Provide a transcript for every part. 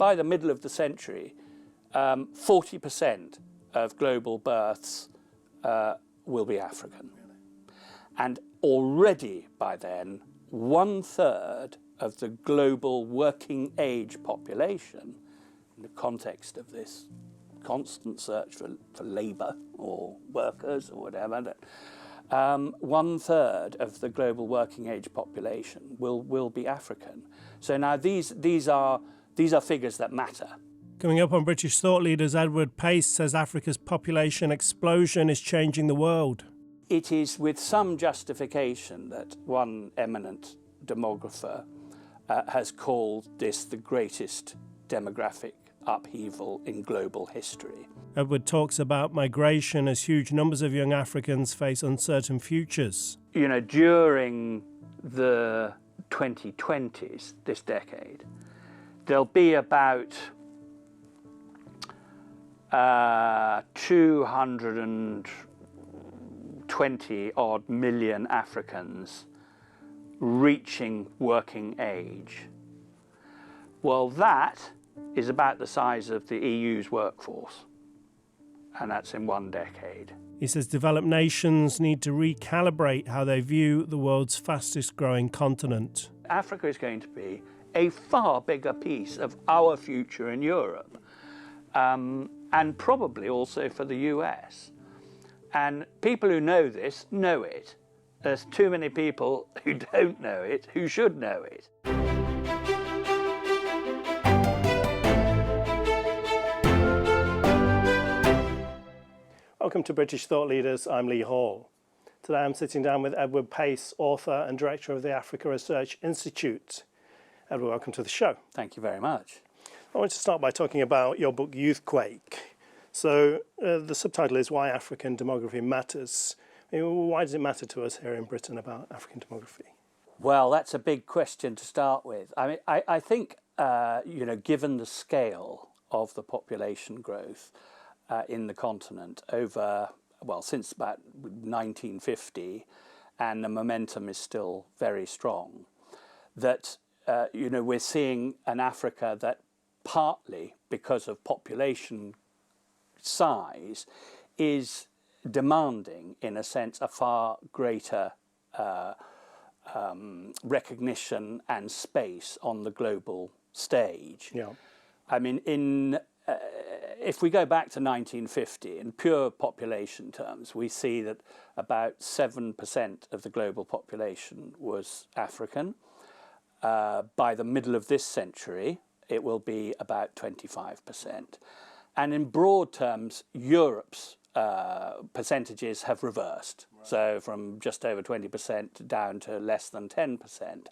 by the middle of the century, 40% of global births will be African. And already by then, 1/3 of the global working age population, in the context of this constant search for labour or workers or whatever, 1/3 of the global working age population will be African. So now these are figures that matter. Coming up on British Thought Leaders, Edward Paice says Africa's population explosion is changing the world. It is with some justification that one eminent demographer has called this the greatest demographic upheaval in global history. Edward talks about migration as huge numbers of young Africans face uncertain futures. You know, during the 2020s, this decade, there'll be about 220 odd million Africans reaching working age. Well, that is about the size of the EU's workforce, and that's in one decade. He says developed nations need to recalibrate how they view the world's fastest growing continent. Africa is going to be a far bigger piece of our future in Europe, and probably also for the US. And people who know this know it. There's too many people who don't know it, who should know it. Welcome to British Thought Leaders. I'm Lee Hall. Today I'm sitting down with Edward Paice, author and director of the Africa Research Institute. Edward, welcome to the show. Thank you very much. I want to start by talking about your book Youthquake. So the subtitle is Why African Demography Matters. I mean, why does it matter to us here in Britain about African demography? Well, that's a big question to start with. I mean, I think, you know, given the scale of the population growth in the continent over, well, since about 1950, and the momentum is still very strong, that, you know, we're seeing an Africa that partly because of population size is demanding, in a sense, a far greater recognition and space on the global stage. Yeah. I mean, if we go back to 1950, in pure population terms, we see that about 7% of the global population was African. By the middle of this century, it will be about 25%. And in broad terms, Europe's percentages have reversed. Right. So from just over 20% down to less than 10%.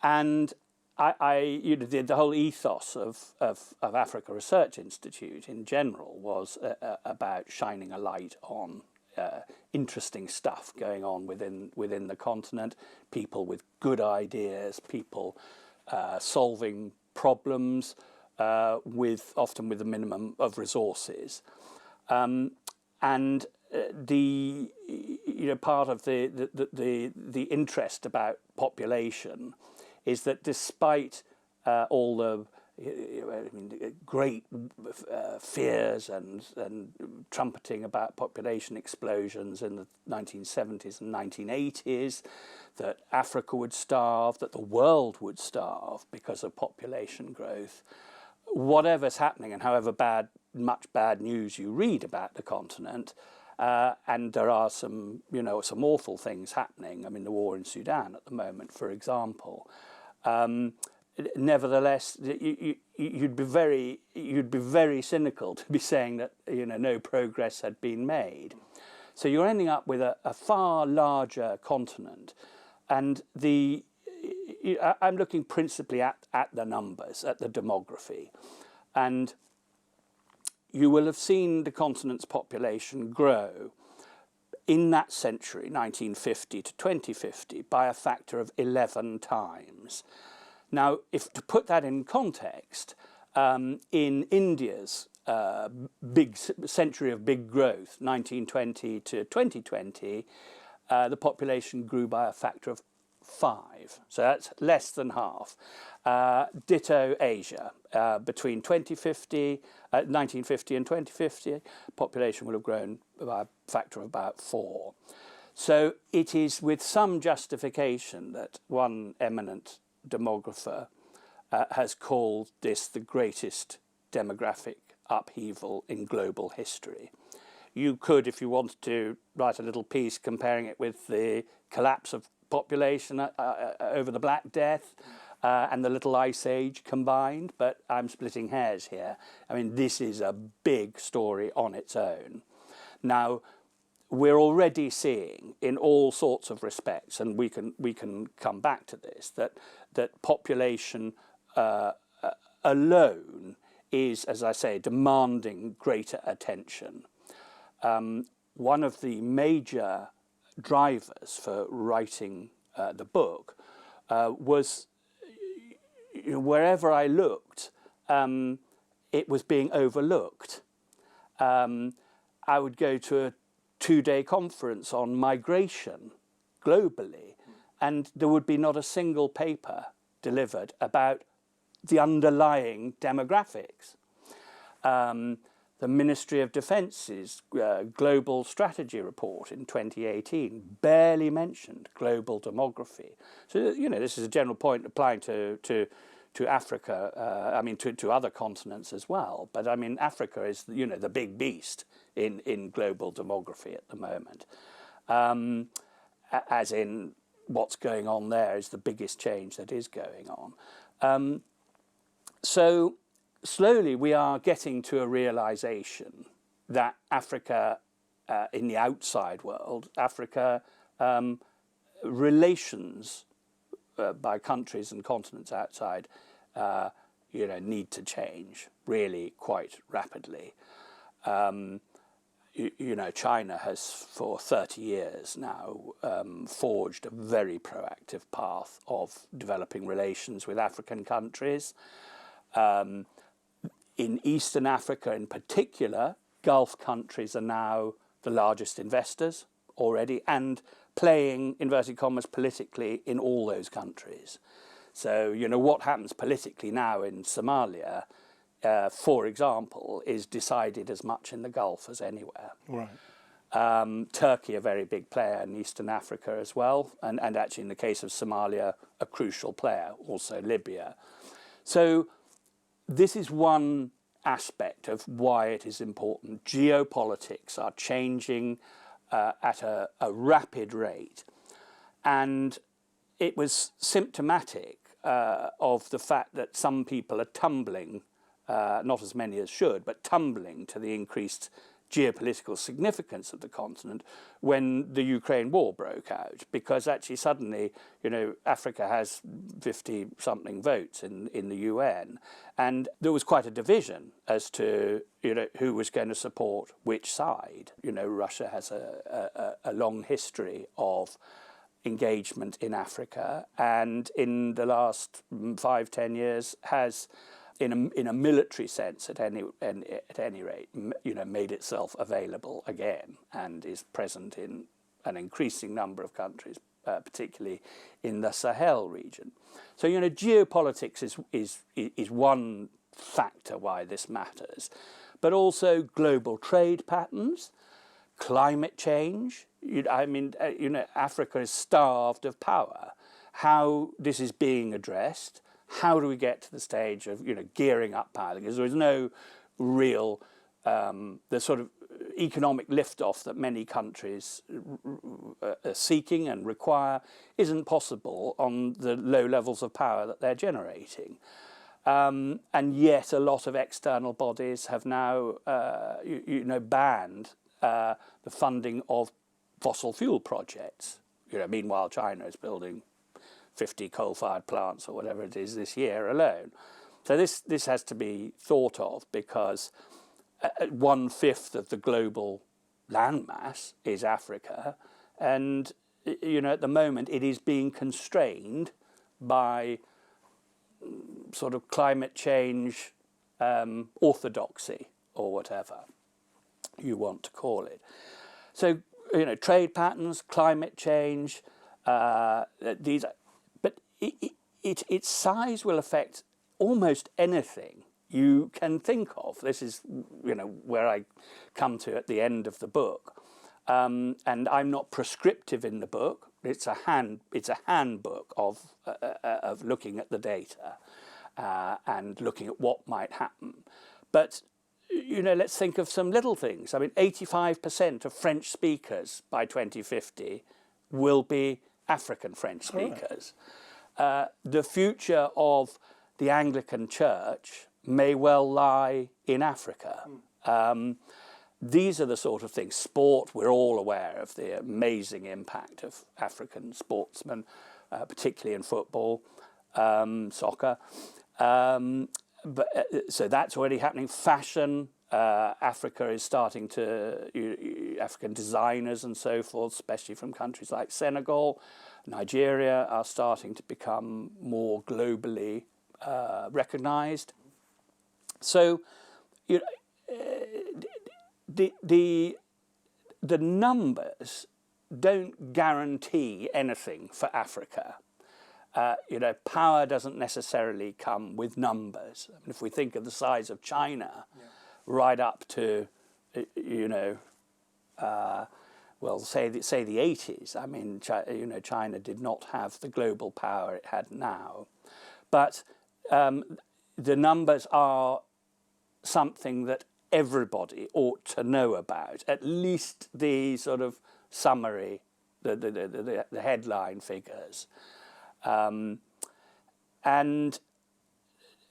And you know, the whole ethos of Africa Research Institute in general was about shining a light on interesting stuff going on within the continent, people with good ideas, people solving problems often with a minimum of resources. And part of the interest about population is that despite all the great fears and trumpeting about population explosions in the 1970s and 1980s, that Africa would starve, that the world would starve because of population growth, whatever's happening and however much bad news you read about the continent, and there are some awful things happening. I mean, the war in Sudan at the moment, for example. Nevertheless, you'd be very cynical to be saying that no progress had been made. So you're ending up with a far larger continent, and I'm looking principally at the numbers, at the demography, and you will have seen the continent's population grow in that century, 1950 to 2050, by a factor of 11 times. Now, to put that in context, in India's big century of big growth, 1920 to 2020, the population grew by a factor of 5. So that's less than half. Ditto Asia. Between 1950 and 2050, population will have grown by a factor of about 4. So it is with some justification that one eminent demographer has called this the greatest demographic upheaval in global history. You could, if you wanted to, write a little piece comparing it with the collapse of population over the Black Death and the Little Ice Age combined, but I'm splitting hairs here. I mean, this is a big story on its own. Now, we're already seeing in all sorts of respects, and we can come back to this, that population alone is, as I say, demanding greater attention. One of the major drivers for writing the book was, wherever I looked, it was being overlooked. I would go to a 2-day conference on migration globally, and there would be not a single paper delivered about the underlying demographics. The Ministry of Defence's Global Strategy Report in 2018 barely mentioned global demography. So, this is a general point applying to Africa, I mean, to other continents as well. But, I mean, Africa is, the big beast in global demography at the moment. As in, what's going on there is the biggest change that is going on. So slowly we are getting to a realization that Africa, in the outside world, Africa relations by countries and continents outside, need to change really quite rapidly. China has for 30 years now forged a very proactive path of developing relations with African countries. In Eastern Africa in particular, Gulf countries are now the largest investors already and playing, inverted commas, politically in all those countries. So, what happens politically now in Somalia, for example, is decided as much in the Gulf as anywhere. Right. Turkey, a very big player in Eastern Africa as well, and actually in the case of Somalia, a crucial player, also Libya. So this is one aspect of why it is important. Geopolitics are changing at a rapid rate, and it was symptomatic of the fact that some people are tumbling, not as many as should, but tumbling to the increased geopolitical significance of the continent when the Ukraine war broke out, because actually suddenly, Africa has 50-something votes in the UN, and there was quite a division as to, who was going to support which side. Russia has a long history of engagement in Africa, and in the last 5-10 years has, in a military sense, at any rate, made itself available again, and is present in an increasing number of countries, particularly in the Sahel region. So, geopolitics is one factor why this matters, but also global trade patterns, climate change. Africa is starved of power. How this is being addressed? How do we get to the stage of gearing up power? Because there is no real the sort of economic liftoff that many countries are seeking and require isn't possible on the low levels of power that they're generating. And yet a lot of external bodies have now banned the funding of fossil fuel projects. Meanwhile, China is building 50 coal-fired plants or whatever it is this year alone. So this has to be thought of, because 1/5 of the global landmass is Africa, and at the moment it is being constrained by sort of climate change orthodoxy, or whatever you want to call it. So trade patterns, climate change, these, but its size will affect almost anything you can think of. This is, where I come to at the end of the book. And I'm not prescriptive in the book. It's a handbook of looking at the data and looking at what might happen. But let's think of some little things. I mean, 85% of French speakers by 2050 will be African French speakers. The future of the Anglican Church may well lie in Africa. These are the sort of things. Sport, we're all aware of the amazing impact of African sportsmen, particularly in football, soccer. So that's already happening. Fashion, Africa is starting to, African designers and so forth, especially from countries like Senegal, Nigeria, are starting to become more globally recognized. So, the numbers don't guarantee anything for Africa. Power doesn't necessarily come with numbers. I mean, if we think of the size of China, right up to, well, say the 80s. I mean, China did not have the global power it had now, but the numbers are something that everybody ought to know about, at least the sort of summary, the headline figures. And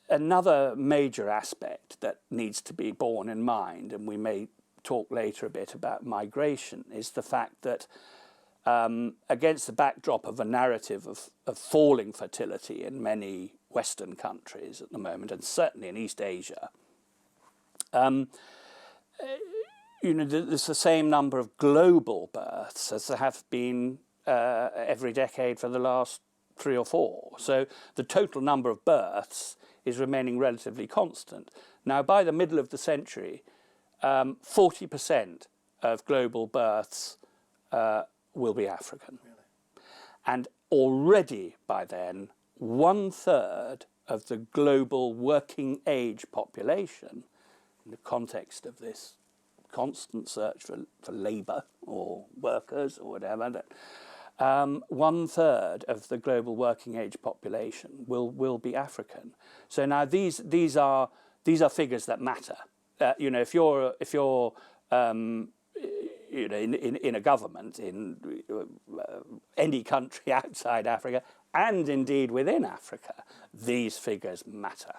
another major aspect that needs to be borne in mind, and we may talk later a bit about migration, is the fact that against the backdrop of a narrative of falling fertility in many Western countries at the moment, and certainly in East Asia, there's the same number of global births as there have been every decade for the last 3 or 4. So the total number of births is remaining relatively constant. Now, by the middle of the century, 40% of global births will be African. Really? And already by then, 1/3 of the global working age population, in the context of this constant search for labour or workers or whatever, 1/3 of the global working age population will be African. So now these are figures that matter. If you're in a government in any country outside Africa, and indeed within Africa, these figures matter.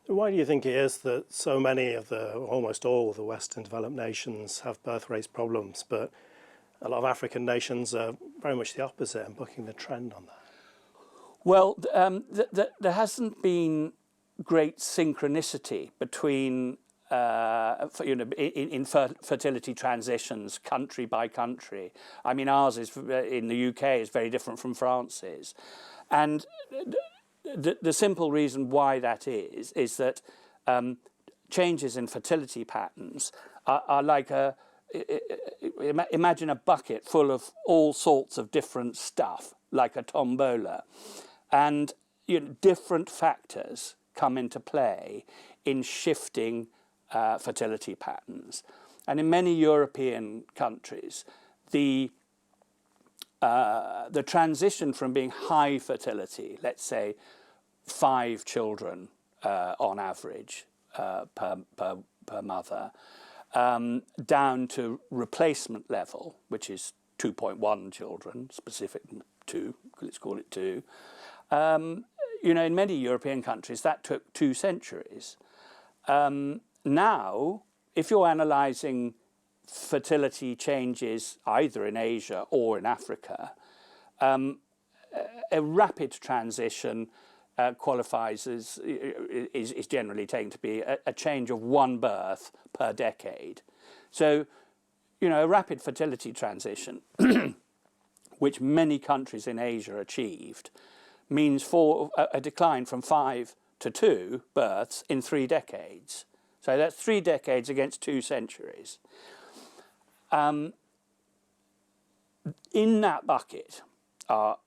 Why do you think it is that so many of almost all of the Western developed nations have birth rates problems, but a lot of African nations are very much the opposite and bucking the trend on that? Well, there hasn't been great synchronicity between, in fertility transitions, country by country. I mean, ours is in the UK is very different from France's, and the simple reason why that is that changes in fertility patterns are like imagine a bucket full of all sorts of different stuff, like a tombola, and different factors come into play in shifting fertility patterns. And in many European countries, the transition from being high fertility, let's say 5 children on average per mother, down to replacement level, which is 2.1 children, specific 2, let's call it 2. In many European countries, that took 2 centuries. Now, if you're analysing fertility changes either in Asia or in Africa, a rapid transition qualifies as is generally taken to be a change of 1 birth per decade. So, a rapid fertility transition, which many countries in Asia achieved, means for a decline from 5 to 2 births in 3 decades. So that's 3 decades against 2 centuries. In that bucket are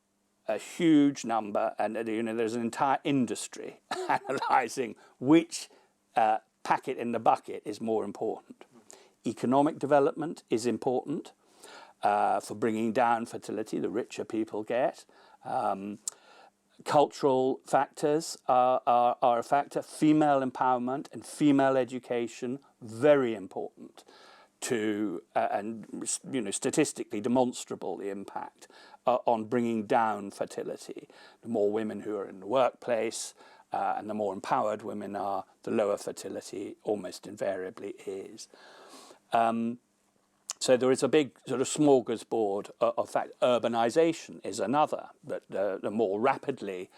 a huge number, and there's an entire industry analysing which packet in the bucket is more important. Economic development is important for bringing down fertility, the richer people get. Cultural factors are a factor. Female empowerment and female education, very important to, and statistically demonstrable the impact on bringing down fertility. The more women who are in the workplace and the more empowered women are, the lower fertility almost invariably is. So there is a big sort of smorgasbord of fact. Urbanization is another, that the more rapidly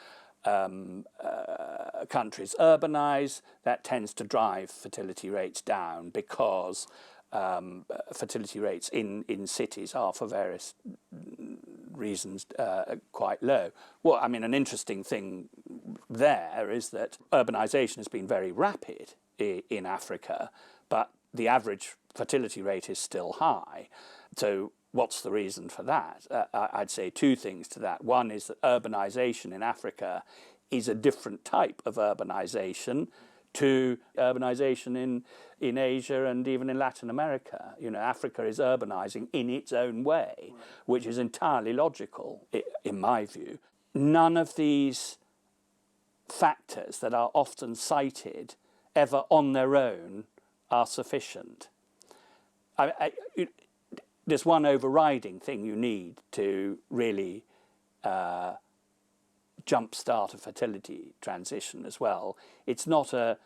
countries urbanize, that tends to drive fertility rates down, because fertility rates in cities are, for various reasons, quite low. Well, I mean, an interesting thing there is that urbanization has been very rapid in Africa, but the average fertility rate is still high. So what's the reason for that? I'd say two things to that. One is that urbanization in Africa is a different type of urbanization to urbanization in Asia and even in Latin America. Africa is urbanizing in its own way, which is entirely logical, in my view. None of these factors that are often cited ever on their own are sufficient. There's one overriding thing you need to really jumpstart a fertility transition as well. It's seldom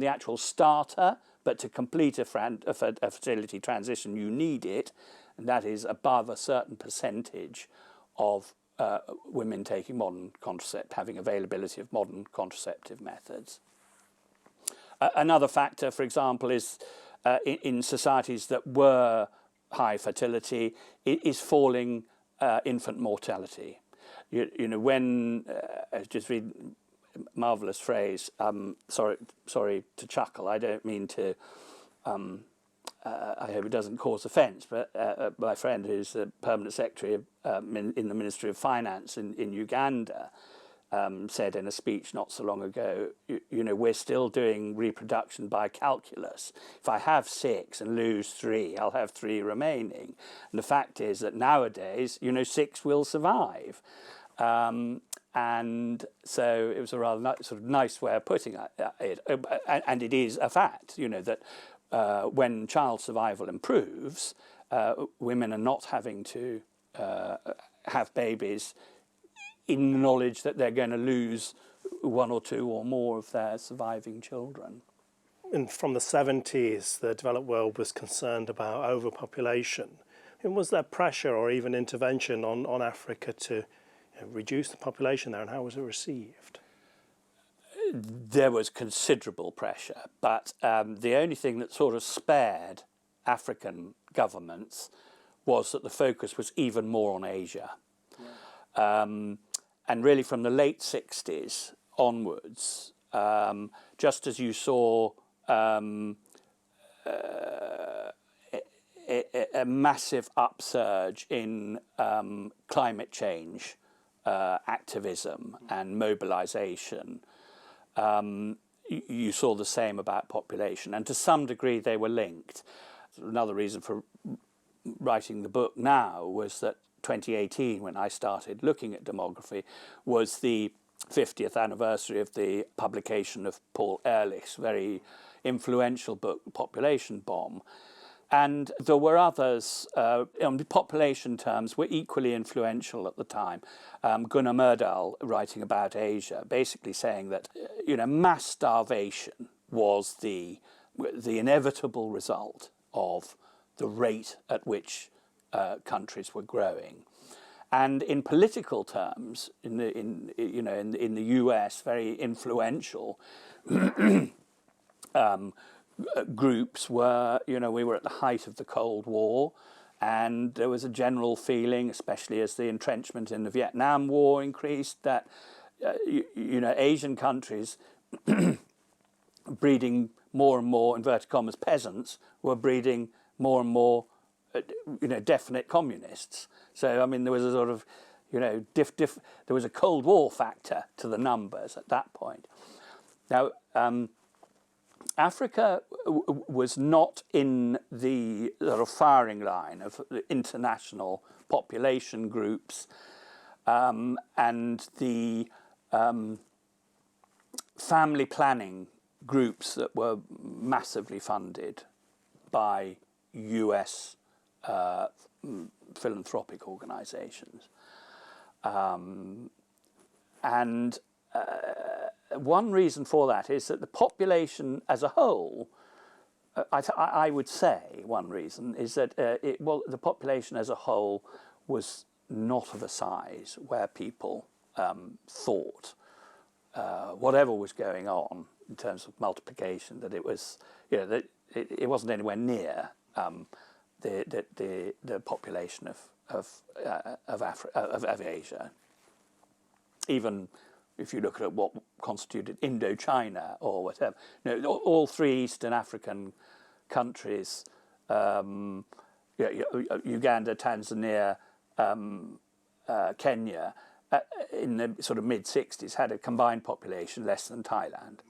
the actual starter, but to complete a fertility transition, you need it, and that is above a certain percentage of women taking having availability of modern contraceptive methods. Another factor, for example, is in societies that were high fertility, is falling infant mortality. When I just read a marvellous phrase. Sorry to chuckle. I don't mean to. I hope it doesn't cause offence, but my friend, who's the permanent secretary in the Ministry of Finance in Uganda, said in a speech not so long ago, we're still doing reproduction by calculus. If I have 6 and lose 3, I'll have 3 remaining. And the fact is that nowadays, 6 will survive. And so it was a rather sort of nice way of putting it. And it is a fact, that when child survival improves, women are not having to have babies in the knowledge that they're going to lose 1 or 2 or more of their surviving children. And from the 70s, the developed world was concerned about overpopulation. And was there pressure or even intervention on Africa to reduce the population there, and how was it received? There was considerable pressure, but the only thing that sort of spared African governments was that the focus was even more on Asia. Yeah. And really from the late 60s onwards, just as you saw a massive upsurge in climate change activism and mobilization, you saw the same about population, and to some degree they were linked. Another reason for writing the book now was that 2018, when I started looking at demography, was the 50th anniversary of the publication of Paul Ehrlich's very influential book, Population Bomb. And there were others, in population terms, were equally influential at the time. Gunnar Myrdal, writing about Asia, basically saying that mass starvation was the inevitable result of the rate at which countries were growing. And in political terms, in the US, very influential groups were, we were at the height of the Cold War, and there was a general feeling, especially as the entrenchment in the Vietnam War increased, that Asian countries breeding more and more, inverted commas, peasants were breeding more and more, definite communists. So, I mean, there was a sort of, there was a Cold War factor to the numbers at that point. Now, Africa was not in the sort of firing line of the international population groups and the family planning groups that were massively funded by US philanthropic organizations. One reason for that is that the population as a whole, I would say one reason is that the population as a whole was not of a size where people thought whatever was going on in terms of multiplication, that it was, that it wasn't anywhere near the population of Asia. Even if you look at what constituted Indochina or whatever, all three Eastern African countries, Uganda, Tanzania, Kenya, in the sort of mid-60s had a combined population less than Thailand.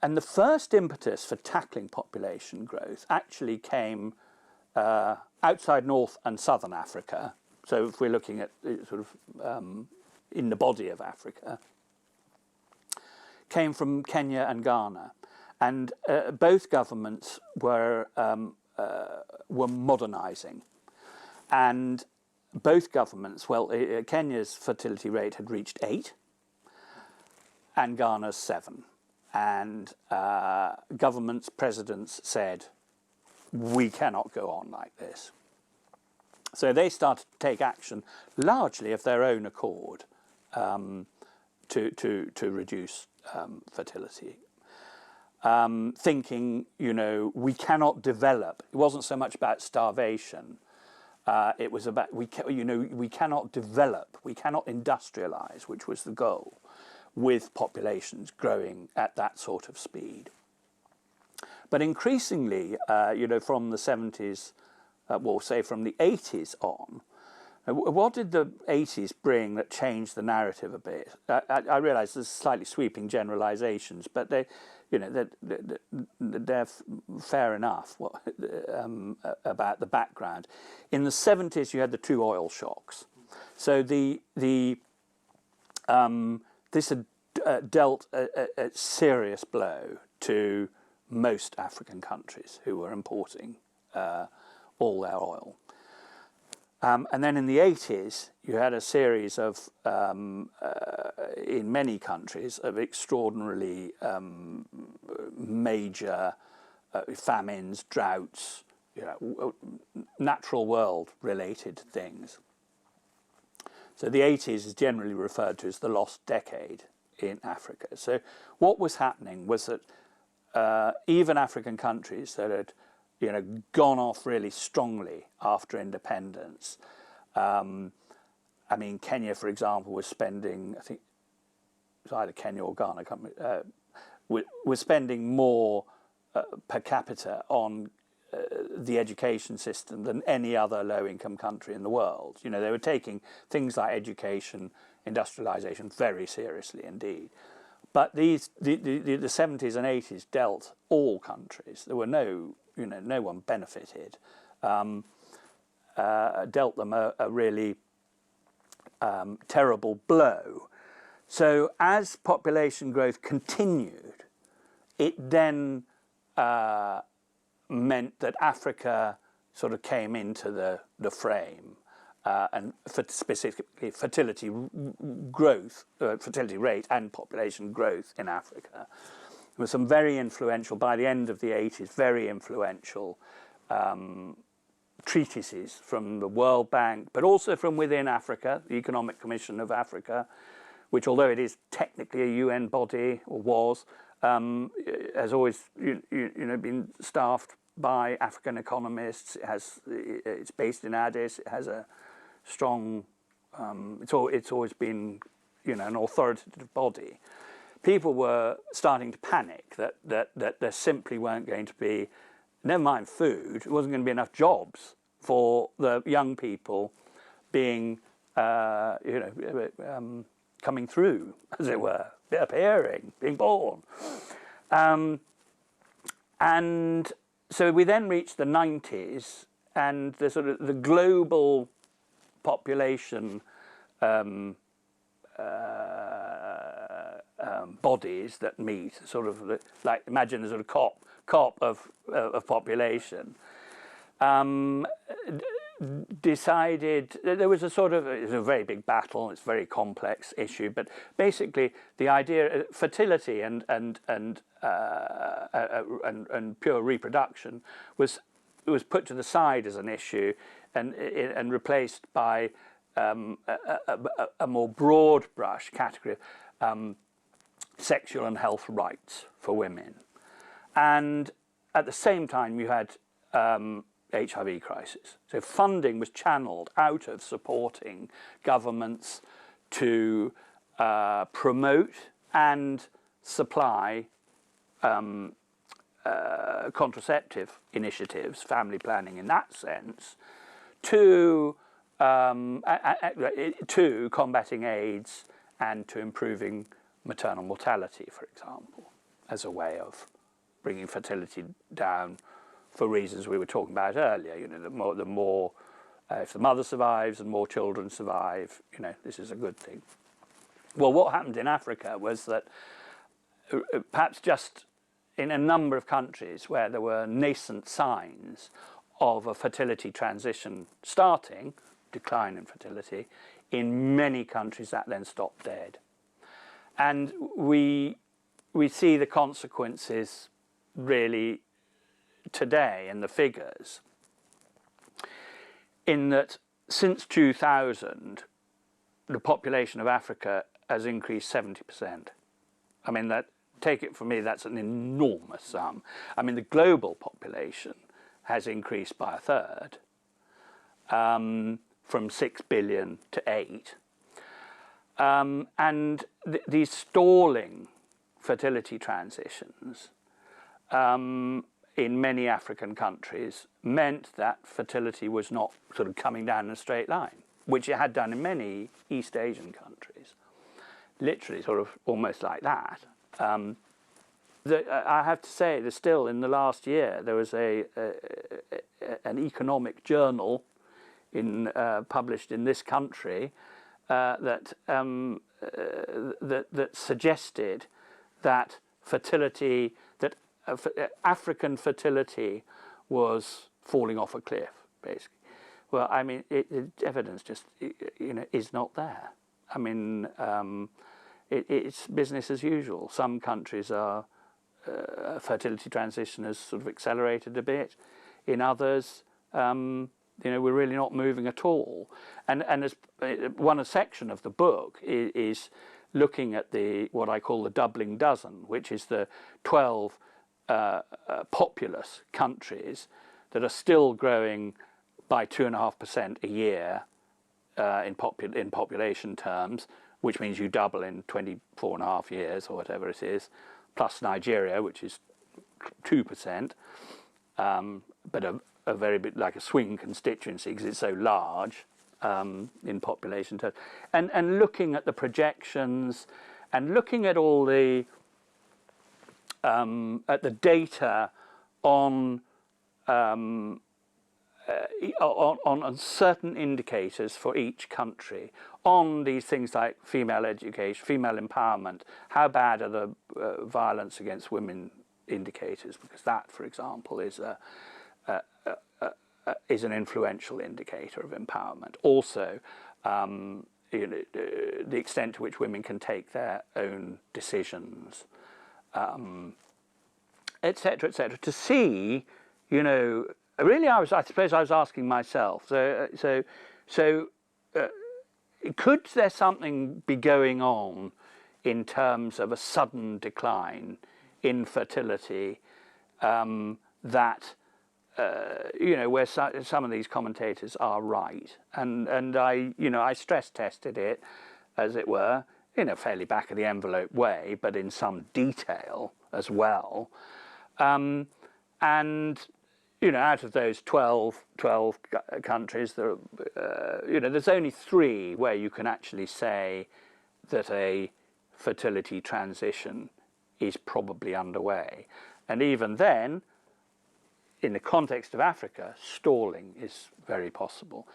And the first impetus for tackling population growth actually came outside North and Southern Africa. So if we're looking at sort of in the body of Africa, came from Kenya and Ghana. And both governments were modernizing. And both governments, Kenya's fertility rate had reached 8 and Ghana's 7. And governments, presidents said, we cannot go on like this. So they started to take action, largely of their own accord, to reduce fertility. Thinking, we cannot develop. It wasn't so much about starvation. It was about we cannot develop, we cannot industrialize, which was the goal, with populations growing at that sort of speed. But increasingly, from the 70s, say from the 80s on, what did the 80s bring that changed the narrative a bit? I realise there's slightly sweeping generalisations, but they're fair enough about the background. In the 70s, you had the 2 oil shocks. So this had dealt a serious blow to most African countries who were importing all their oil. And then in the 80s, you had a series of, in many countries, of extraordinarily major famines, droughts, natural world-related things. So the 80s is generally referred to as the lost decade in Africa. So what was happening was that even African countries that had gone off really strongly after independence. I mean, Kenya, for example, was spending, I think it was either Kenya or Ghana, was spending more per capita on the education system than any other low-income country in the world. They were taking things like education, industrialization very seriously indeed. But the 70s and 80s dealt all countries. There were no one benefited. Dealt them a really terrible blow. So as population growth continued, it then meant that Africa sort of came into the frame, and specifically fertility rate and population growth in Africa. There were some very influential, by the end of the 80s, very influential treatises from the World Bank, but also from within Africa, the Economic Commission of Africa, which, although it is technically a UN body, or was, has always been staffed by African economists. It's based in Addis. It has a strong. It's always been an authoritative body, people were starting to panic that there simply weren't going to be, never mind food, it wasn't going to be enough jobs for the young people being, coming through, as it were, appearing, being born. And so we then reached the 90s, and the sort of the global population bodies that meet, sort of like imagine a sort of COP of population, decided there was a sort of, it was a very big battle, it's a very complex issue, but basically the idea fertility and pure reproduction was put to the side as an issue and replaced by a more broad brush category of sexual and health rights for women. And at the same time you had HIV crisis. So funding was channeled out of supporting governments to promote and supply contraceptive initiatives, family planning in that sense, to combating AIDS and to improving maternal mortality, for example, as a way of bringing fertility down for reasons we were talking about earlier. The more if the mother survives and more children survive, this is a good thing. Well, what happened in Africa was that perhaps just in a number of countries where there were nascent signs of a fertility transition starting, decline in fertility, in many countries that then stopped dead. And we see the consequences really today in the figures, in that since 2000 the population of Africa has increased 70%. I mean, that, take it from me, that's an enormous sum. I mean, the global population has increased by a third, from 6 billion to 8. And these stalling fertility transitions in many African countries meant that fertility was not sort of coming down in a straight line, which it had done in many East Asian countries, literally sort of almost like that. I have to say, there's still, in the last year, there was an economic journal published in this country that suggested that fertility, that African fertility was falling off a cliff, basically. Well, I mean, evidence just, is not there. I mean, it's business as usual. Some countries are fertility transition has sort of accelerated a bit. In others, we're really not moving at all. And as one section of the book is looking at what I call the doubling dozen, which is the 12 populous countries that are still growing by 2.5% a year in population terms, which means you double in 24.5 years or whatever it is, plus Nigeria, which is 2%, but a very bit like a swing constituency because it's so large in population terms. And looking at the projections and looking at all the data on certain indicators for each country, on these things like female education, female empowerment, how bad are the violence against women indicators, because that, for example, is an influential indicator of empowerment. Also, the extent to which women can take their own decisions, etc., etc. To see, really, I suppose I was asking myself. So, could there something be going on in terms of a sudden decline in fertility that where some of these commentators are right, and I stress tested it, as it were, in a fairly back of the envelope way, but in some detail as well. And out of those 12 countries, there, there's only 3 where you can actually say that a fertility transition is probably underway. And even then, in the context of Africa, stalling is very possible.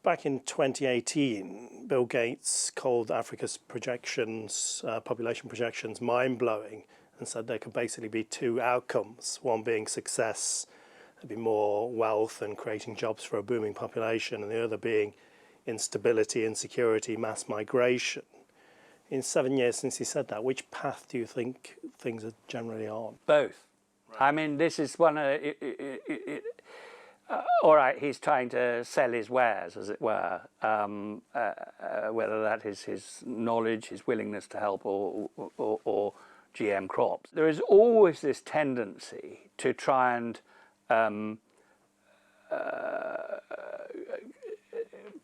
Back in 2018, Bill Gates called Africa's projections, population projections, mind-blowing, and said there could basically be 2 outcomes, one being success, there'd be more wealth and creating jobs for a booming population, and the other being instability, insecurity, mass migration. In 7 years since he said that, which path do you think things are generally on? Both. Right. I mean, this is one of... all right, he's trying to sell his wares, as it were, whether that is his knowledge, his willingness to help, or GM crops. There is always this tendency to try and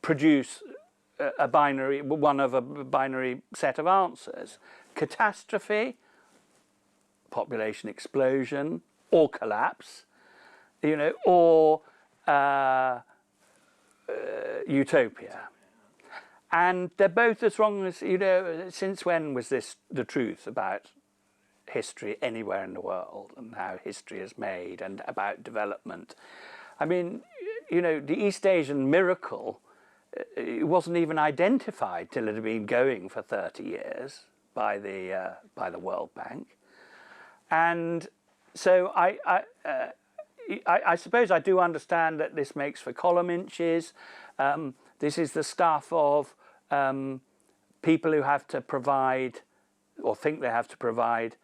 produce one of a binary set of answers. Catastrophe, population explosion, or collapse, or utopia. And they're both as wrong as, since when was this the truth about history anywhere in the world and how history is made and about development? I mean, the East Asian miracle, it wasn't even identified till it had been going for 30 years by the World Bank. And so I suppose I do understand that this makes for column inches. This is the stuff of people who have to provide, or think they have to provide,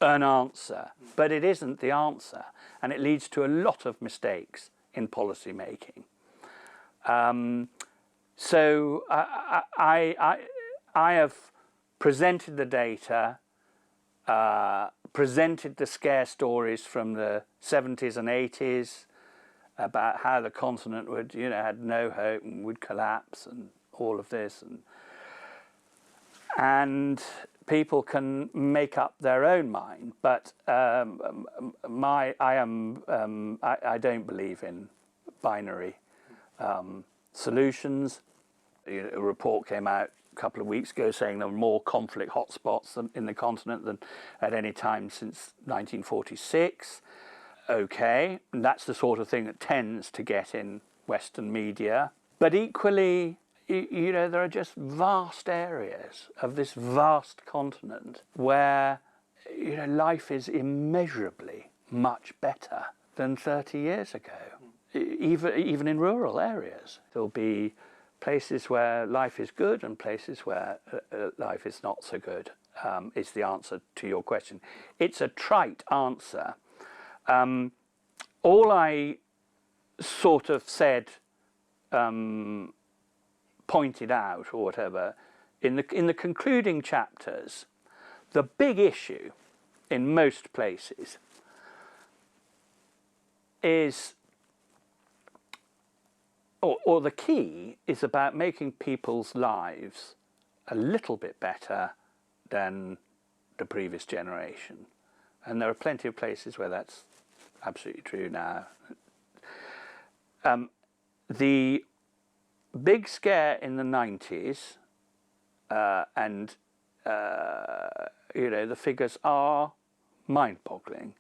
an answer. But it isn't the answer, and it leads to a lot of mistakes in policy making. So I have presented the data, presented the scare stories from the 70s and 80s about how the continent would, had no hope and would collapse and all of this, and people can make up their own mind. But I don't believe in binary solutions. A report came out a couple of weeks ago saying there were more conflict hotspots in the continent than at any time since 1946. Okay, and that's the sort of thing that tends to get in Western media. But equally, there are just vast areas of this vast continent where, life is immeasurably much better than 30 years ago, even in rural areas. There'll be places where life is good and places where life is not so good, is the answer to your question. It's a trite answer. All I sort of said, pointed out or whatever, in the concluding chapters, the big issue in most places is, or the key is about making people's lives a little bit better than the previous generation. And there are plenty of places where that's absolutely true now. The big scare in the 90s, and the figures are mind-boggling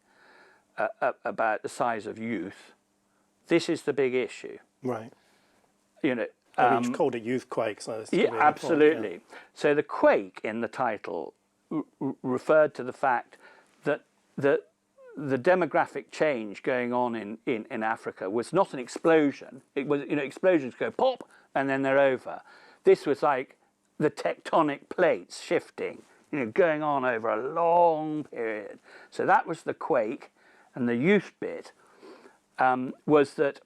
about the size of youth. This is the big issue. Right. You've called it youth quake. So yeah, absolutely. Yeah. So the quake in the title referred to the fact that the demographic change going on in Africa was not an explosion. It was, explosions go pop and then they're over. This was like the tectonic plates shifting, going on over a long period. So that was the quake, and the youth bit was that,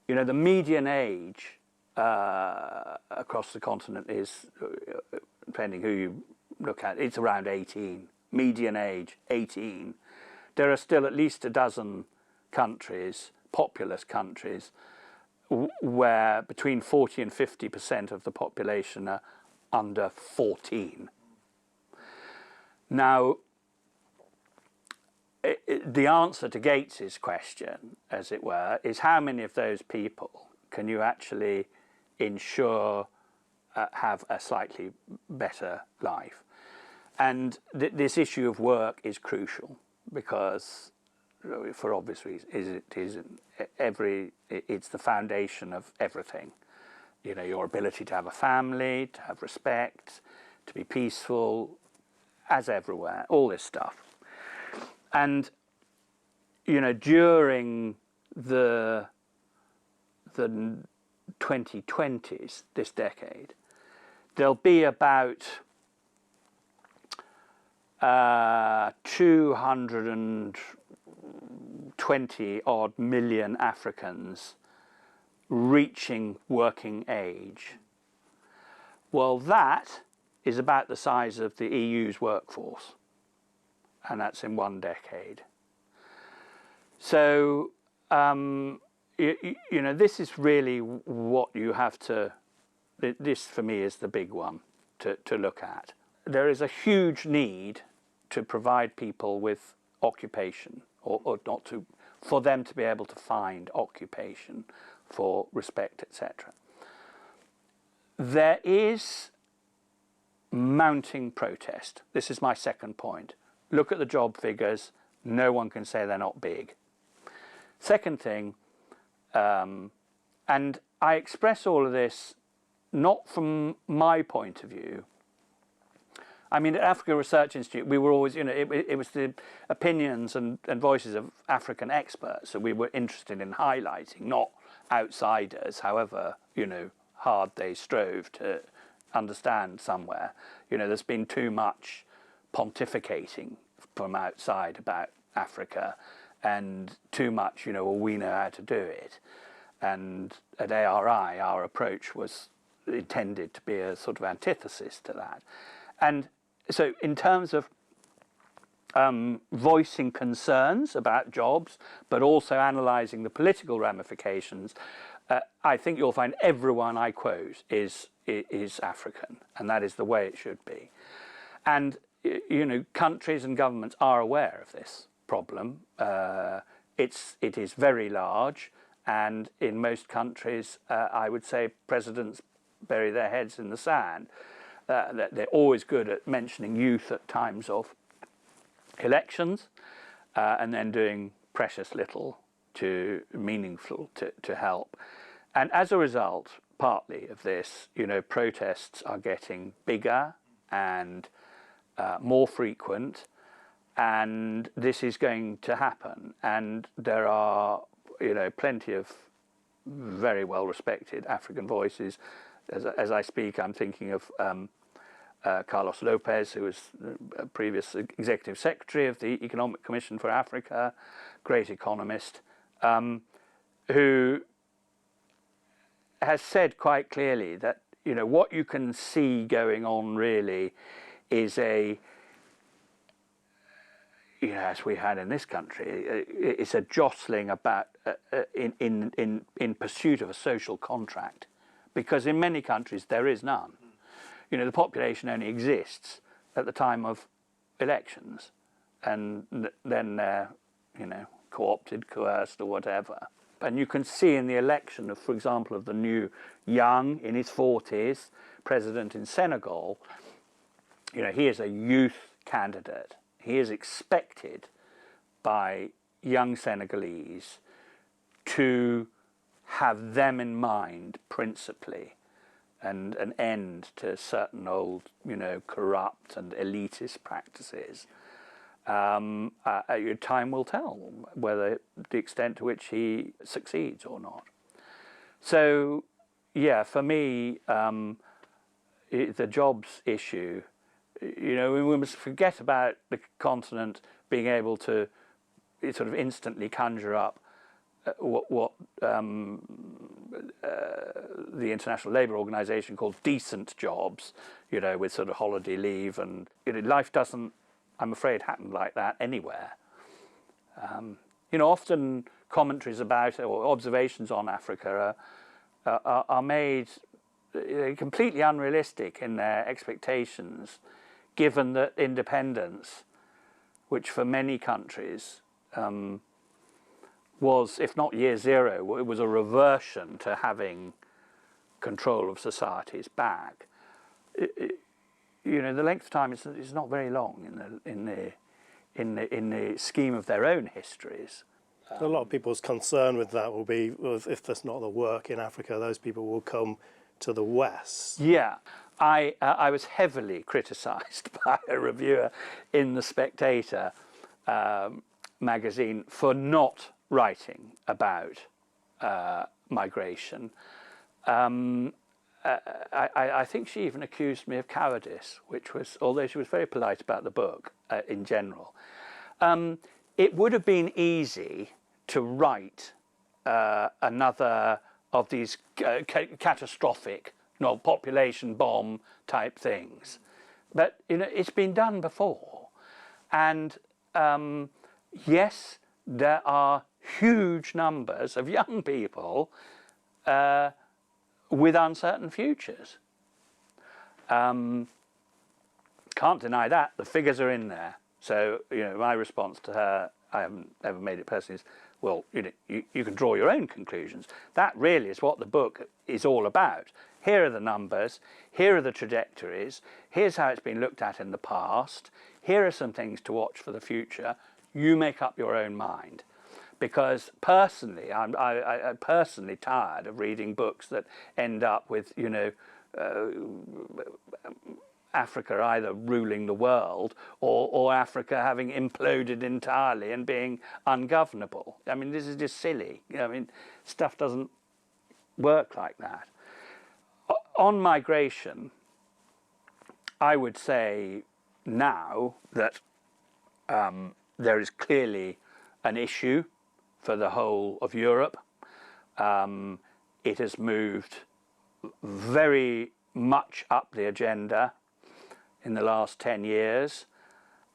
the median age across the continent is, depending who you look at, it's around 18. Median age, 18. There are still at least a dozen countries, populous countries, where between 40 and 50% of the population are under 14. Now, the answer to Gates's question, as it were, is how many of those people can you actually ensure have a slightly better life? And this issue of work is crucial because, for obvious reasons, it's the foundation of everything. You know, your ability to have a family, to have respect, to be peaceful, as everywhere, all this stuff. And, you know, during the 2020s, this decade, there'll be about 220 odd million Africans reaching working age. Well, that is about the size of the EU's workforce, and that's in one decade. So, you know, this is really what you have to, this for me is the big one to look at. There is a huge need to provide people with occupation, or not to, for them to be able to find occupation for respect, etc. There is mounting protest. This is my second point. Look at the job figures. No one can say they're not big. Second thing, and I express all of this not from my point of view. I mean, at Africa Research Institute, we were always, you know, it was the opinions and voices of African experts that we were interested in highlighting, not outsiders, however, you know, hard they strove to understand somewhere. You know, there's been too much pontificating from outside about Africa, and too much, you know, well, we know how to do it. And at ARI, our approach was intended to be a sort of antithesis to that. And so in terms of voicing concerns about jobs, but also analysing the political ramifications, I think you'll find everyone I quote is African, and that is the way it should be. And, you know, countries and governments are aware of this problem. It is very large, and in most countries, I would say presidents bury their heads in the sand. They're always good at mentioning youth at times of elections, and then doing precious little to meaningful to help. And as a result, partly of this, you know, protests are getting bigger and more frequent, and this is going to happen. And there are, you know, plenty of very well respected African voices. As I speak, I'm thinking of Carlos Lopez, who was a previous executive secretary of the Economic Commission for Africa, great economist, who has said quite clearly that, you know, what you can see going on really is a, you know, as we had in this country, it's a jostling about in pursuit of a social contract, because in many countries there is none. You know, the population only exists at the time of elections, and then they're, you know, co-opted, coerced, or whatever. And you can see in the election of, for example, of the new young, in his 40s, president in Senegal, you know, he is a youth candidate. He is expected by young Senegalese to have them in mind principally, and an end to certain old, you know, corrupt and elitist practices. Time will tell whether the extent to which he succeeds or not. So, yeah, for me, the jobs issue, you know, we must forget about the continent being able to sort of instantly conjure up what the International Labour Organization calls decent jobs, you know, with sort of holiday leave, and, you know, life doesn't, I'm afraid, happen like that anywhere. You know, often commentaries about or observations on Africa are made completely unrealistic in their expectations, given that independence, which for many countries was, if not year zero, it was a reversion to having control of societies back. The length of time is not very long in the scheme of their own histories. A lot of people's concern with that will be, if there's not the work in Africa, those people will come to the West. Yeah, I was heavily criticised by a reviewer in The Spectator magazine for not writing about migration. I think she even accused me of cowardice, which was, although she was very polite about the book in general. It would have been easy to write another of these catastrophic, population bomb type things, but it's been done before, and yes, there are huge numbers of young people with uncertain futures. Can't deny that. The figures are in there. So, my response to her, I haven't ever made it personally, is, well, you can draw your own conclusions. That really is what the book is all about. Here are the numbers, here are the trajectories, here's how it's been looked at in the past, here are some things to watch for the future. You make up your own mind. Because personally, I'm personally tired of reading books that end up with, Africa either ruling the world or Africa having imploded entirely and being ungovernable. I mean, this is just silly. Stuff doesn't work like that. On migration, I would say now that there is clearly an issue for the whole of Europe. It has moved very much up the agenda in the last 10 years.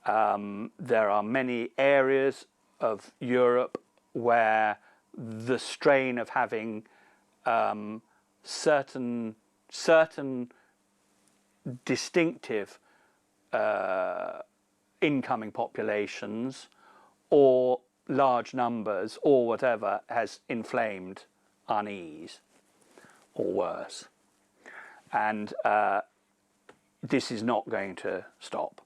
There are many areas of Europe where the strain of having certain distinctive incoming populations or large numbers or whatever has inflamed unease or worse. And this is not going to stop.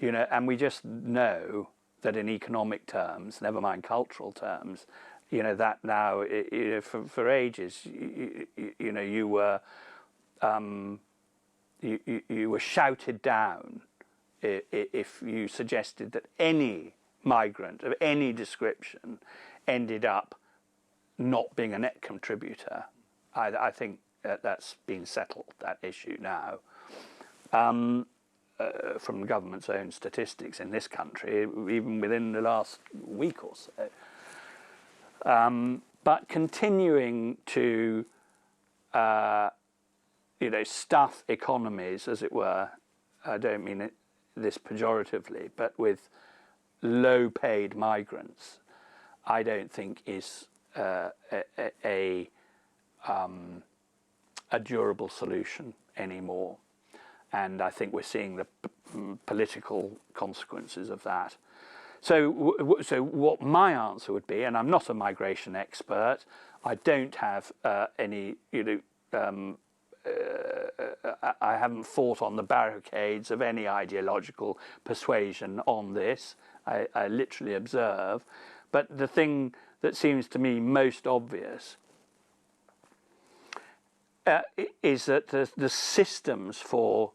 And we just know that in economic terms, never mind cultural terms, that now, for ages, you were shouted down if you suggested that any migrant of any description ended up not being a net contributor. I think that's been settled, that issue now. From the government's own statistics in this country, even within the last week or so. But continuing to, stuff economies, as it were, I don't mean this pejoratively, but with low-paid migrants, I don't think is a durable solution anymore. And I think we're seeing the political consequences of that. So what my answer would be, and I'm not a migration expert, I don't have any, I haven't fought on the barricades of any ideological persuasion on this. I literally observe. But the thing that seems to me most obvious is that the systems for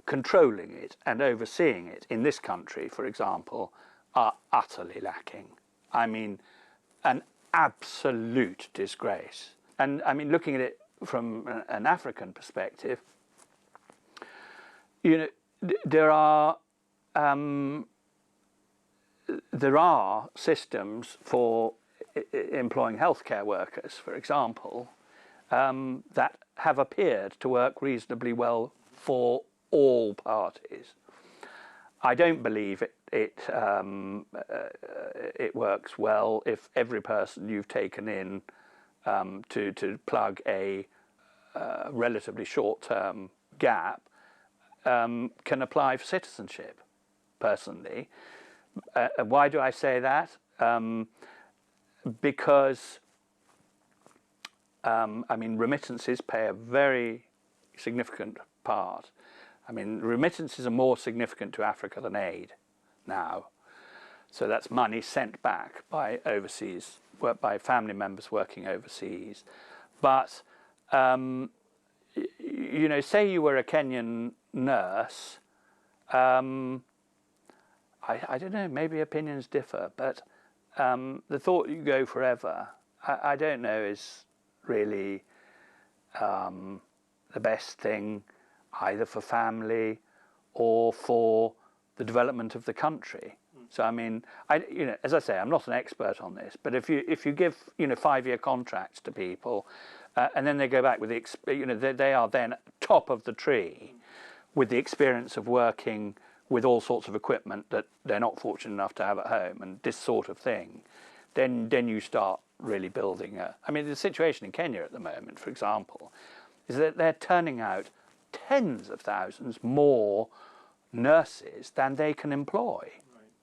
controlling it and overseeing it in this country, for example, are utterly lacking. I mean, an absolute disgrace. And I mean, looking at it from an African perspective, there are systems for employing healthcare workers, for example, that have appeared to work reasonably well for all parties. I don't believe it works well if every person you've taken in to plug a relatively short-term gap can apply for citizenship, personally. Why do I say that? Because, I mean, remittances play a very significant part. I mean, remittances are more significant to Africa than aid now. So that's money sent back by overseas, by family members working overseas. But, you know, say you were a Kenyan nurse, I don't know, maybe opinions differ, but the thought you go forever, I don't know, is really the best thing either for family or for the development of the country. So I mean, you know, as I say, I'm not an expert on this, but if you give, you know, 5-year contracts to people, and then they go back with you know, they are then top of the tree with the experience of working with all sorts of equipment that they're not fortunate enough to have at home and this sort of thing, then you start really building I mean, the situation in Kenya at the moment, for example, is that they're turning out tens of thousands more nurses than they can employ.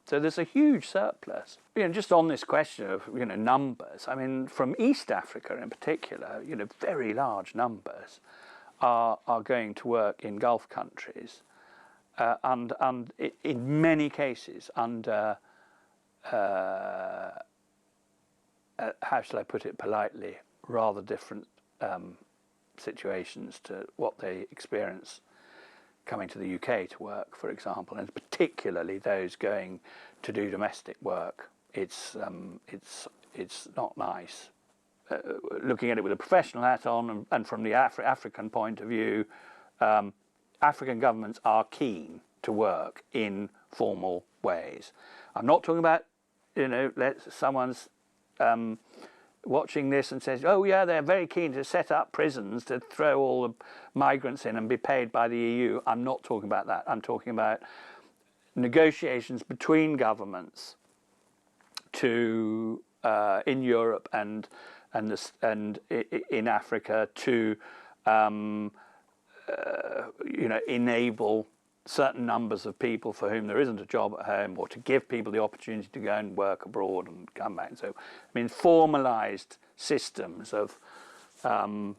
So there's a huge surplus. You know, just on this question of, you know, numbers, I mean, from East Africa in particular, you know, very large numbers are going to work in Gulf countries, and in many cases under, how shall I put it politely, rather different situations to what they experience coming to the UK to work, for example, and particularly those going to do domestic work. It's not nice. Looking at it with a professional hat on, and from the African point of view, African governments are keen to work in formal ways. I'm not talking about, you know, someone's watching this and says, oh yeah, they're very keen to set up prisons to throw all the migrants in and be paid by the EU. I'm not talking about that. I'm talking about negotiations between governments to in Europe and in Africa to you know, enable certain numbers of people for whom there isn't a job at home, or to give people the opportunity to go and work abroad and come back. So, I mean, formalised systems of sort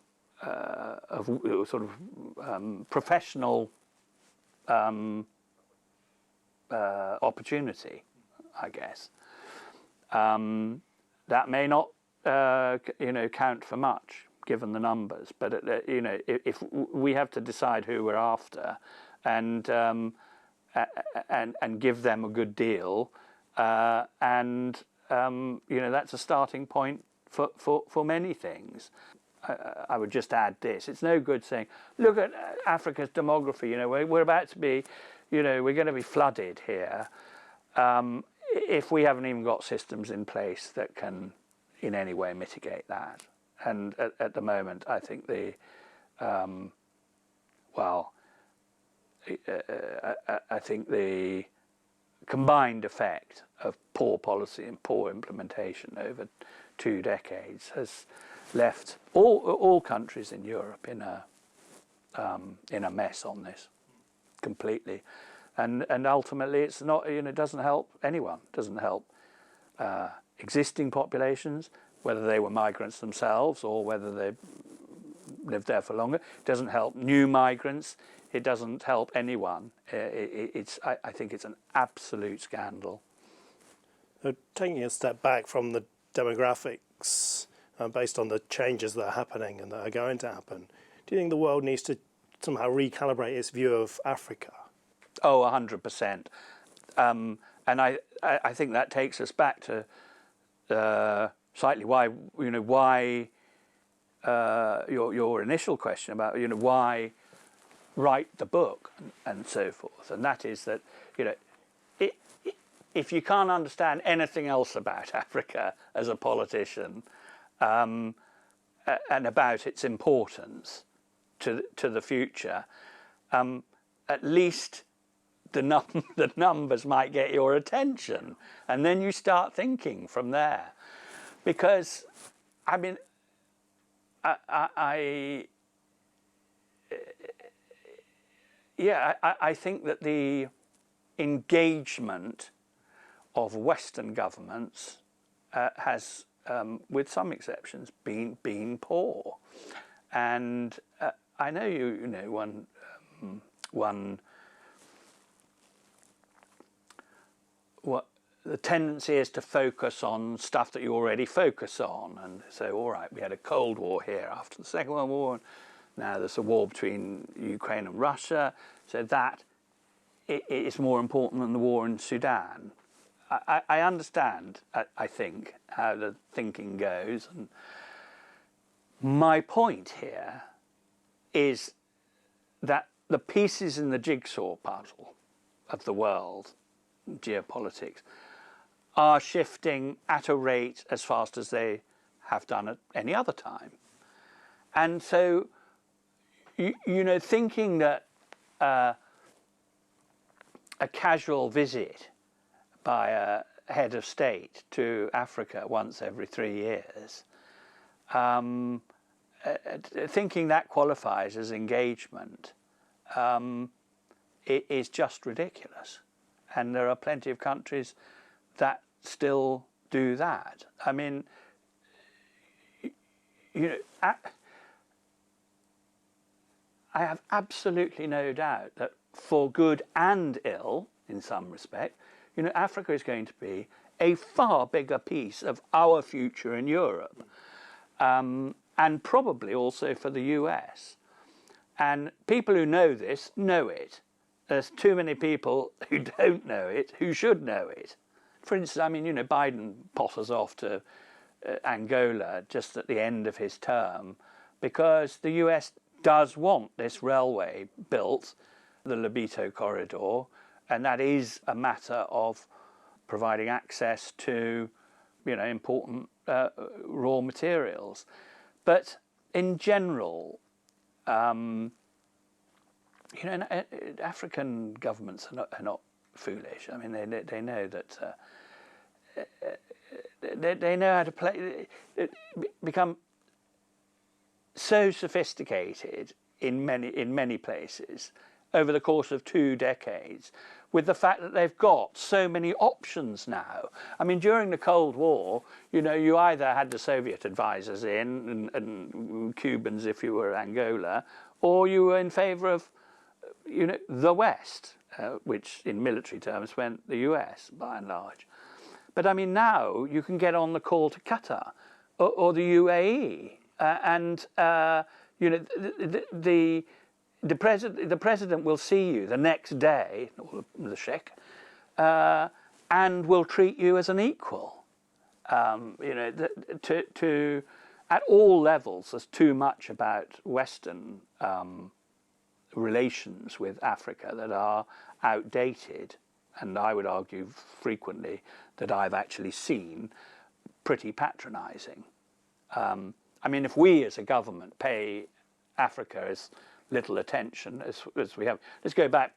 of professional opportunity, I guess. That may not, you know, count for much given the numbers, but you know, if we have to decide who we're after, and give them a good deal, and you know, that's a starting point for many things. I would just add this: it's no good saying, "Look at Africa's demography. You know, we're about to be, you know, we're going to be flooded here," if we haven't even got systems in place that can, in any way, mitigate that. And at the moment, I think the well. I think the combined effect of poor policy and poor implementation over 2 decades has left all countries in Europe in a mess on this completely, and ultimately it's not, you know, it doesn't help anyone. It doesn't help existing populations, whether they were migrants themselves or whether they lived there for longer. It doesn't help new migrants. It doesn't help anyone. I think it's an absolute scandal. Taking a step back from the demographics, based on the changes that are happening and that are going to happen, do you think the world needs to somehow recalibrate its view of Africa? Oh, 100%. And I think that takes us back to slightly why, you know, why your initial question about, you know, why write the book and so forth, and that is that, you know, if you can't understand anything else about Africa as a politician, and about its importance to the future, at least the numbers might get your attention, and then you start thinking from there. Because, I mean, yeah, I think that the engagement of Western governments has, with some exceptions, been poor. And I know you know one what the tendency is to focus on stuff that you already focus on, and so all right, we had a Cold War here after the Second World War, and now there's a war between Ukraine and Russia, so that is more important than the war in Sudan. I understand, I think, how the thinking goes, and my point here is that the pieces in the jigsaw puzzle of the world, geopolitics, are shifting at a rate as fast as they have done at any other time. And so, you know, thinking that a casual visit by a head of state to Africa once every 3 years, thinking that qualifies as engagement, it is just ridiculous. And there are plenty of countries that still do that. I mean, you know, I have absolutely no doubt that for good and ill, in some respect, you know, Africa is going to be a far bigger piece of our future in Europe, and probably also for the US. And people who know this know it. There's too many people who don't know it, who should know it. For instance, I mean, you know, Biden potters off to Angola just at the end of his term because the US does want this railway built, the Lobito corridor, and that is a matter of providing access to, you know, important raw materials. But in general, you know, African governments are not foolish. I mean, they know that they know how to play, become so sophisticated in many places over the course of 2 decades, with the fact that they've got so many options now. I mean, during the Cold War, you know, you either had the Soviet advisors in and Cubans if you were Angola, or you were in favour of, you know, the West, which in military terms meant the US by and large. But I mean, now you can get on the call to Qatar or the UAE, and you know, the president will see you the next day, or the sheikh, and will treat you as an equal. You know, to at all levels, there's too much about Western relations with Africa that are outdated, and I would argue frequently that I've actually seen pretty patronising. I mean, if we as a government pay Africa as little attention as we have, let's go back,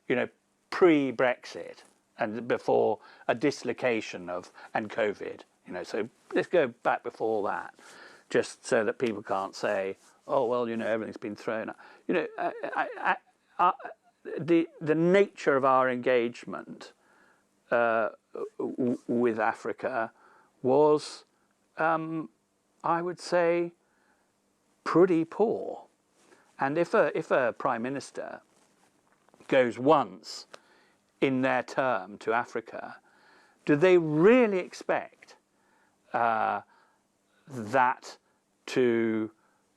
you know, pre-Brexit and before a dislocation and COVID, you know, so let's go back before that, just so that people can't say, oh, well, you know, everything's been thrown out. You know, the nature of our engagement with Africa was, I would say, pretty poor. And if a prime minister goes once in their term to Africa, do they really expect that to...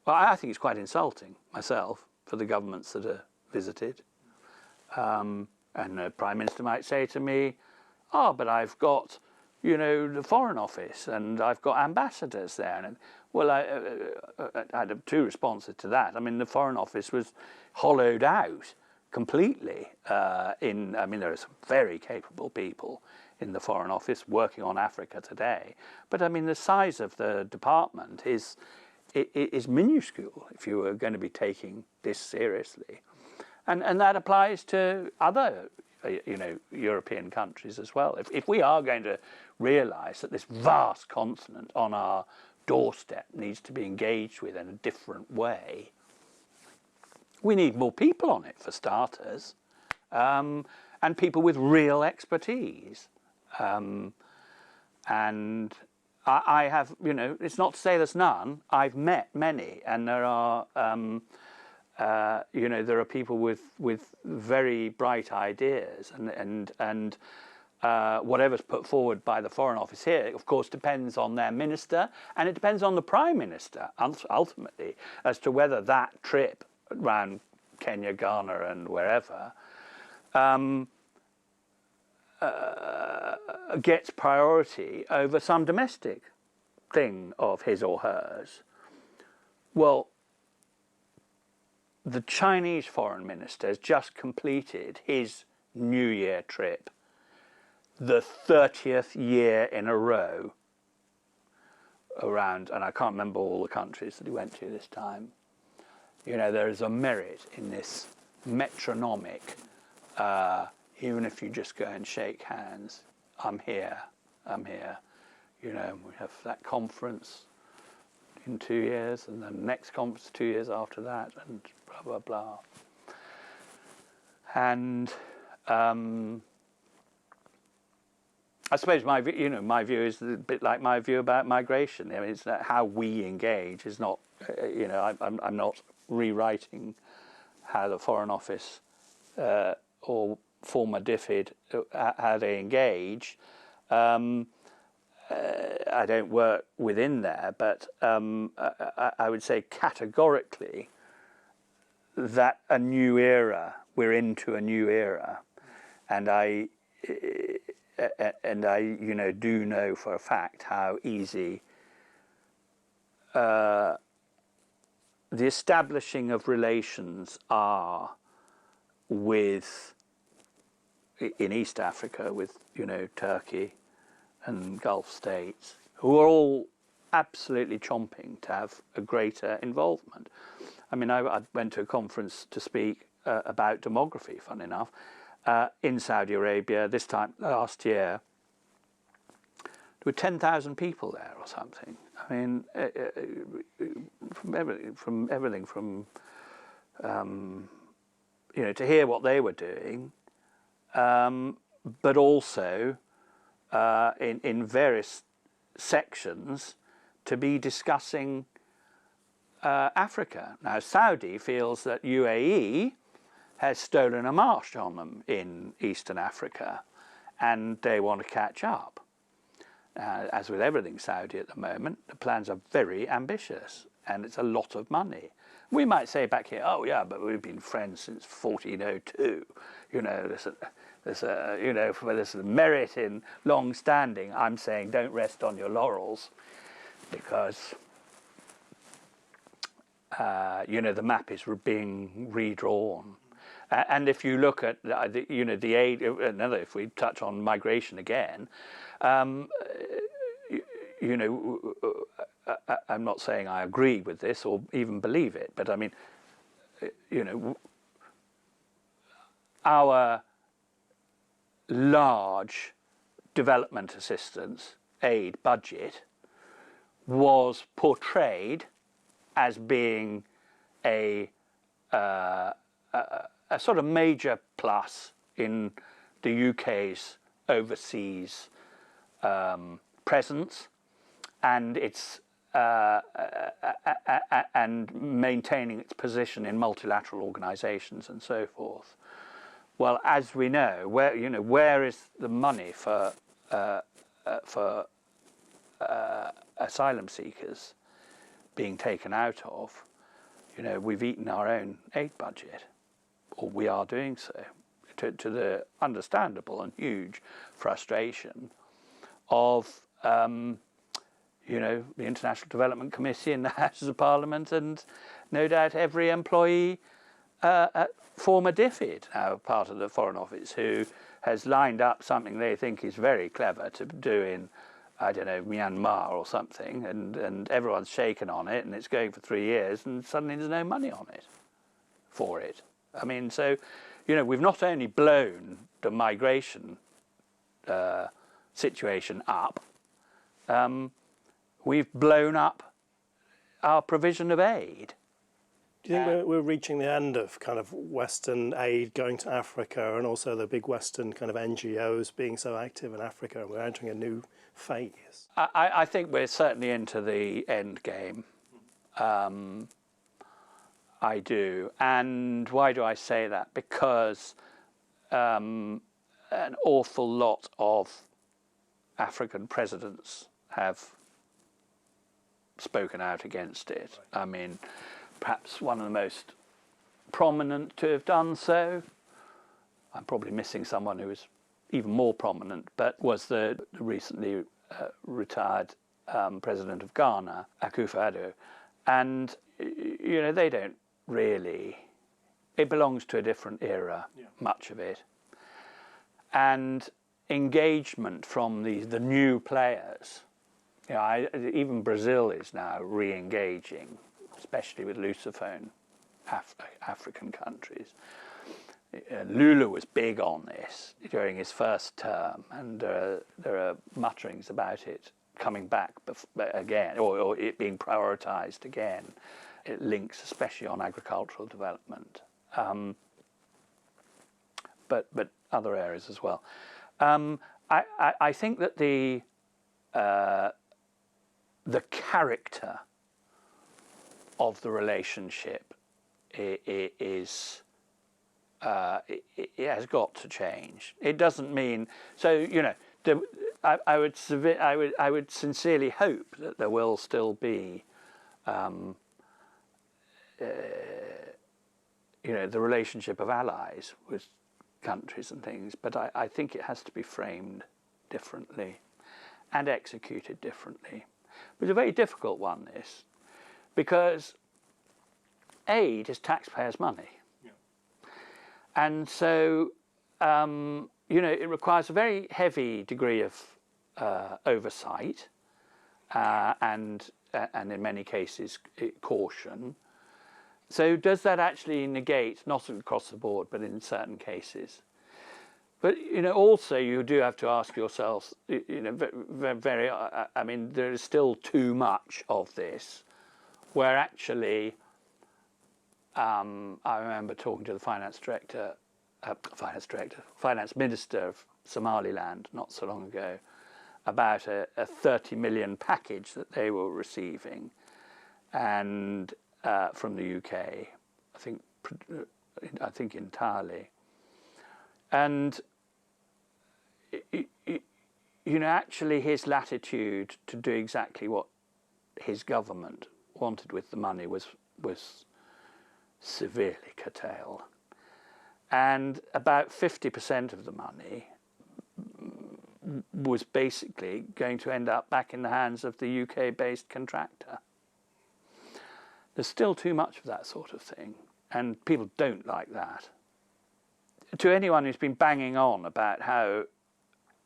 Well, I think it's quite insulting myself for the governments that are visited. And the Prime Minister might say to me, oh, but I've got, you know, the Foreign Office and I've got ambassadors there. And, well, I had 2 responses to that. I mean, the Foreign Office was hollowed out completely. I mean, there are some very capable people in the Foreign Office working on Africa today. But, I mean, the size of the department is minuscule if you were going to be taking this seriously. And that applies to other, you know, European countries as well. If we are going to realise that this vast continent on our doorstep needs to be engaged with in a different way, We need more people on it, for starters, and people with real expertise. And I have, you know, it's not to say there's none. I've met many, and there are, you know, there are people with very bright ideas, and whatever's put forward by the Foreign Office here, of course, depends on their minister, and it depends on the Prime Minister ultimately as to whether that trip around Kenya, Ghana, and wherever gets priority over some domestic thing of his or hers. Well, the Chinese Foreign Minister has just completed his New Year trip, the 30th year in a row around, and I can't remember all the countries that he went to this time. You know, there is a merit in this metronomic, even if you just go and shake hands, I'm here. You know, we have that conference in 2 years, and then the next conference 2 years after that, and blah, blah, blah. And I suppose my view is a bit like my view about migration. I mean, it's that how we engage is not, you know, I'm not rewriting how the Foreign Office or former DFID, how they engage. I don't work within there, but I would say categorically that a new era, we're into a new era, and I you know, do know for a fact how easy the establishing of relations are with, in East Africa, with, you know, Turkey and Gulf states, who are all absolutely chomping to have a greater involvement. I mean, I went to a conference to speak about demography, fun enough, in Saudi Arabia this time last year. There were 10,000 people there or something. I mean, from everything from you know, to hear what they were doing, but also in various sections to be discussing Africa. Now, Saudi feels that UAE has stolen a march on them in Eastern Africa, and they want to catch up. As with everything Saudi at the moment, the plans are very ambitious, and it's a lot of money. We might say back here, oh yeah, but we've been friends since 1402. You know, there's a merit in long standing. I'm saying don't rest on your laurels, because you know, the map is being redrawn. And if you look at you know, the aid, if we touch on migration again, you know, I'm not saying I agree with this or even believe it, but I mean, you know, our large development assistance aid budget was portrayed as being a sort of major plus in the UK's overseas presence and its and maintaining its position in multilateral organisations and so forth. Well, as we know, where is the money for asylum seekers being taken out of? You know, we've eaten our own aid budget, or we are doing so, to the understandable and huge frustration of you know, the International Development Committee in the Houses of Parliament, and no doubt every employee at former DFID, now part of the Foreign Office, who has lined up something they think is very clever to do in, I don't know, Myanmar or something, and everyone's shaken on it, and it's going for 3 years, and suddenly there's no money on it for it. I mean, so, you know, we've not only blown the migration situation up, we've blown up our provision of aid. Do you think we're reaching the end of kind of Western aid going to Africa, and also the big Western kind of NGOs being so active in Africa, and we're entering a new phase? I think we're certainly into the end game. I do. And why do I say that? Because an awful lot of African presidents have spoken out against it. I mean, perhaps one of the most prominent to have done so, I'm probably missing someone who was even more prominent, but was the recently retired president of Ghana, Akufo-Addo. And, you know, they don't really, it belongs to a different era, much of it. And engagement from the new players, you know, even Brazil is now re-engaging, especially with Lusophone African countries. Lula was big on this during his first term, and there are mutterings about it coming back again, or it being prioritised again. It links especially on agricultural development, but other areas as well. I think that the character of the relationship is it has got to change. It doesn't mean, so, you know, I would sincerely hope that there will still be you know, the relationship of allies with countries and things, but I think it has to be framed differently and executed differently. It's a very difficult one, this, because aid is taxpayers' money. Yeah. And so, you know, it requires a very heavy degree of oversight and in many cases caution. So does that actually negate, not across the board, but in certain cases? But, you know, also you do have to ask yourselves, you know, I mean, there is still too much of this, where actually, I remember talking to the finance minister of Somaliland not so long ago about a 30 million package that they were receiving, and from the UK, I think entirely. And you know, actually his latitude to do exactly what his government wanted with the money was severely curtailed. And about 50% of the money was basically going to end up back in the hands of the UK-based contractor. There's still too much of that sort of thing, and people don't like that. To anyone who's been banging on about how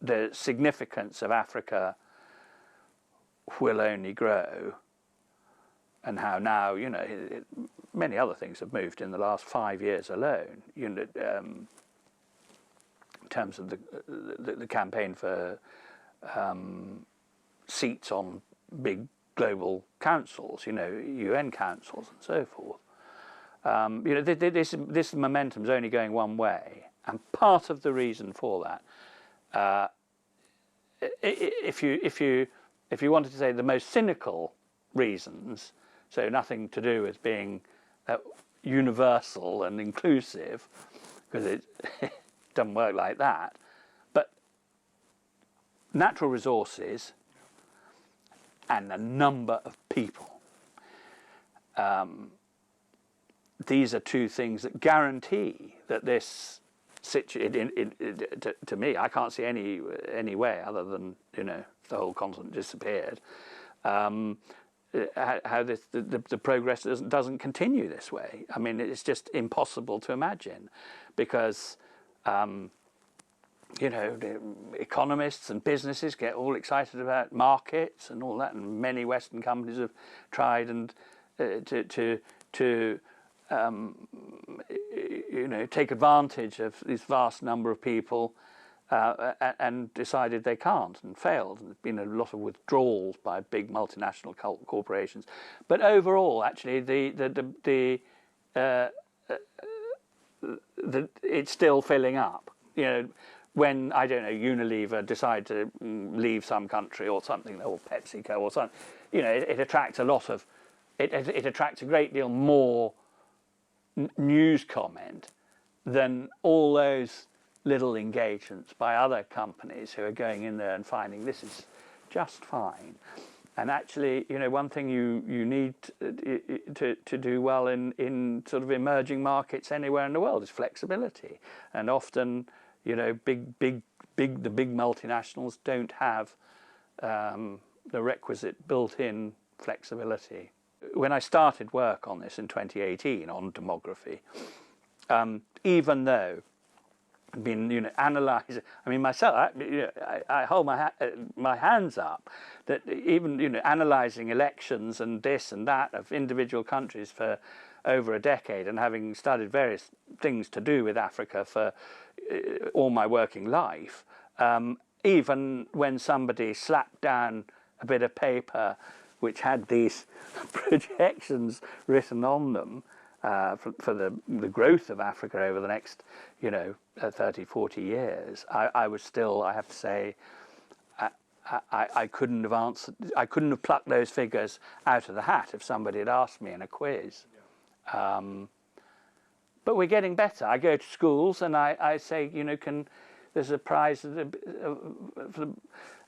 the significance of Africa will only grow, and how now, you know, many other things have moved in the last 5 years alone, you know, in terms of the campaign for seats on big global councils, you know, UN councils and so forth. You know, this momentum is only going one way, and part of the reason for that, if you wanted to say the most cynical reasons, so nothing to do with being universal and inclusive, because it doesn't work like that, but natural resources and the number of people. These are two things that guarantee that this situation, to me, I can't see any way other than, you know, if the whole continent disappeared, how the progress doesn't continue this way. I mean, it's just impossible to imagine, because you know, the economists and businesses get all excited about markets and all that, and many Western companies have tried and to you know, take advantage of this vast number of people, and decided they can't, and failed. And there's been a lot of withdrawals by big multinational corporations. But overall, actually, the it's still filling up. You know, when, I don't know, Unilever decide to leave some country or something, or PepsiCo or something, you know, it attracts a lot of, it attracts a great deal more news comment than all those little engagements by other companies who are going in there and finding this is just fine. And actually, you know, one thing you need to do well in sort of emerging markets anywhere in the world is flexibility. And often, you know, the big multinationals don't have the requisite built-in flexibility. When I started work on this in 2018 on demography, even though I've been, you know, analysing, I mean, myself, I hold my hands up that even, you know, analysing elections and this and that of individual countries for over a decade, and having studied various things to do with Africa for all my working life, even when somebody slapped down a bit of paper which had these projections written on them for the growth of Africa over the next, you know, 30, 40 years, I was still, I have to say, I couldn't have answered, I couldn't have plucked those figures out of the hat if somebody had asked me in a quiz. But we're getting better. I go to schools and I say, you know, there's a prize of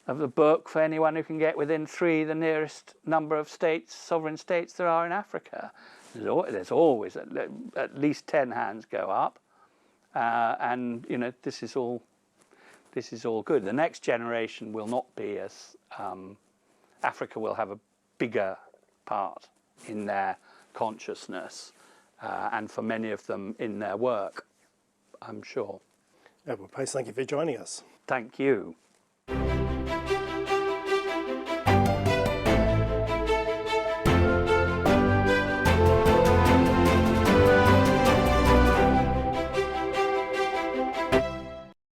the book for anyone who can get within 3 the nearest number of states, sovereign states there are in Africa. There's always at least 10 hands go up, and you know, this is all good. The next generation will not be as Africa will have a bigger part in their consciousness, and for many of them in their work, I'm sure. Edward Paice, thank you for joining us. Thank you.